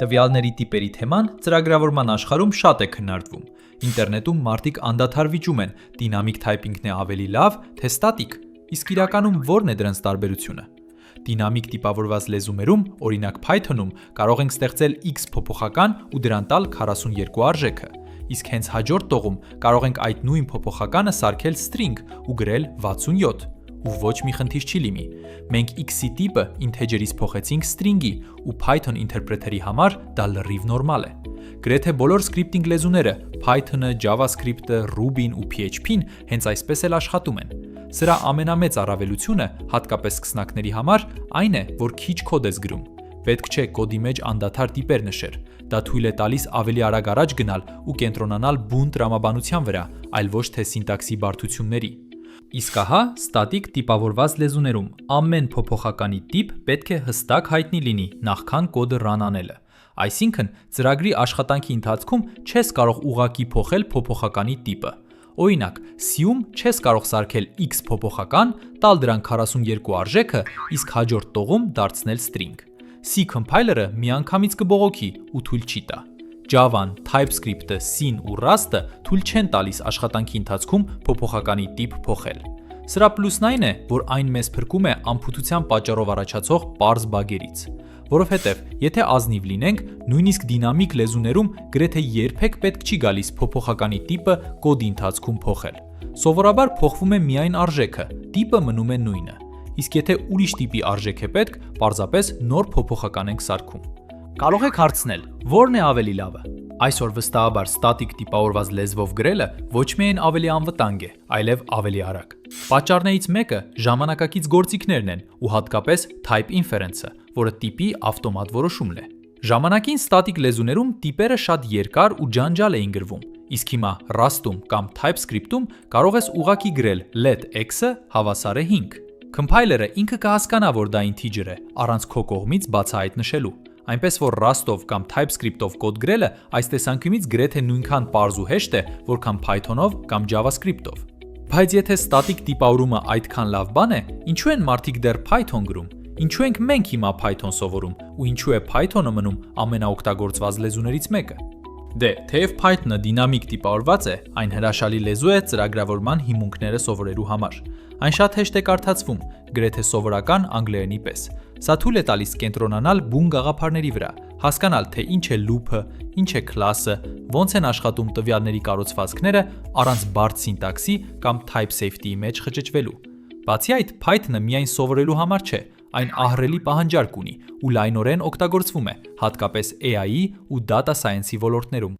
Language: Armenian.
Տվյալների տիպերի թեման ծրագրավորման աշխարհում շատ է քննարկվում։ Ինտերնետում մարդիկ անդադար վիճում են դինամիկ թայպինգն է ավելի լավ, թե ստատիկ, իսկ իրականում ո՞րն է դրանց տարբերությունը։ Դինամիկ տիպավորված լեզուներում, օրինակ Python-ում, կարող ենք ստեղծել x փոփոխական ու դրան տալ 42 արժեքը, իսկ հենց հաջորդ տողում կարող ենք այդ նույն փոփոխականը սարքել string ու գրել 67, ու ոչ մի խնդիր չի լինի։ Մենք x-ի տիպը integer-ից փոխեցինք string-ի, ու Python ինտերպրեթերի համար դա լրիվ նորմալ է։ Գրեթե բոլոր scripting լեզուները, Python-ը, JavaScript-ը, Ruby-ն ու PHP-ն հենց այսպես էլ աշխատում են։ Սրա ամենամեծ առավելությունը, հատկապես սկսնակների համար, այն է, որ քիչ կոդ ես գրում։ Պետք չէ կոդի մեջ անդադար տիպեր նշել։ Դա թույլ է տալիս ավելի արագ առաջ գնալ ու կենտրոնանալ բուն տրամաբանության վրա, այլ ոչ թե սինտաքսի բարդությունների։ Իսկ ահա ստատիկ տիպավորված լեզուներում ամեն փոփոխականի տիպ պետք է հստակ հայտնի լինի նախքան կոդը run անելը։ Այսինքն, ծրագրի աշխատանքի ընթացքում չես կարող ուղղակի փոխել փոփոխականի տիպը։ Օրինակ, C-ում չես կարող սարքել x փոփոխական, տալ դրան 42 արժեքը, իսկ հաջորդ տողում դարձնել string։ C compiler-ը միանգամից կբողոքի ու թույլ չի տա։ Java-ն, TypeScript-ը, C-ն ու Rust-ը թույլ չեն տալիս աշխատանքի ընթացքում փոփոխականի տիպ փոխել։ Սրա պլյուսն այն է, որ այն մեզ փրկում է անփութության պատճառով առաջացող պարզ բագերից։ Որովհետև, եթե ազնիվ լինենք, նույնիսկ դինամիկ լեզուներում գրեթե երբեք պետք չի գալիս փոփոխականի տիպը կոդի ընթացքում փոխել։ Սովորաբար փոխվում է միայն արժեքը, տիպը մնում է նույնը։ Իսկ եթե ուրիշ տիպի արժեք է պետք, պարզապես նոր փոփոխական ենք սարքում։ Կարող եք հարցնել, ո՞րն է ավելի լավը։ Այսօր վստահաբար ստատիկ տիպավորված լեզվով գրելը ոչ միայն ավելի անվտանգ է, այլև ավելի արագ։ Պատճառներից մեկը ժամանակակից գործիքներն են ու հատկապես type inference-ը, որը տիպի ավտոմատ որոշումն է։ Ժամանակին ստատիկ լեզուներում տիպերը շատ երկար ու ջանջալ էին գրվում, իսկ հիմա Rust-ում կամ TypeScript-ում կարող ես ուղղակի գրել let x-ը հավասար է 5։ Compiler-ը ինքը կհասկանա, որ դա integer է, առանց քո կողմից բացահայտ նշելու։ Այնպես որ Rust-ով կամ TypeScript-ով կոդ գրելը այս տեսանկյունից գրեթե նույնքան պարզ ու հեշտ է, որքան Python-ով կամ JavaScript-ով։ Բայց եթե ստատիկ տիպավորումը այդքան լավ բան է, ինչու են մարդիկ դեռ Python գրում։ Ինչու ենք մենք հիմա Python սովորում ու ինչու է Python-ը մնում ամենաօգտագործված լեզուներից մեկը։ Դե, թեև Python-ը դինամիկ տիպավորված է, այն հրաշալի լեզու է ծրագրավորման հիմունքները սովորելու համար։ Այն շատ հեշտ է կարդացվում, գրեթե սովորական անգլերենի պես։ Սա թույլ է տալիս կենտրոնանալ բուն գաղափարների վրա, հասկանալ, թե ինչ է loop-ը, ինչ է class-ը, ոնց են աշխատում տվյալների կառուցվածքները առանց բարդ սինտաքսի կամ type safety-ի մեջ խճճվելու։ Բացի այդ, Python-ը միայն սովորելու համար չէ, այն ահռելի պահանջարկ ունի ու լայնորեն օգտագործվում է, հատկապես AI-ի ու data science-ի ոլորտներում։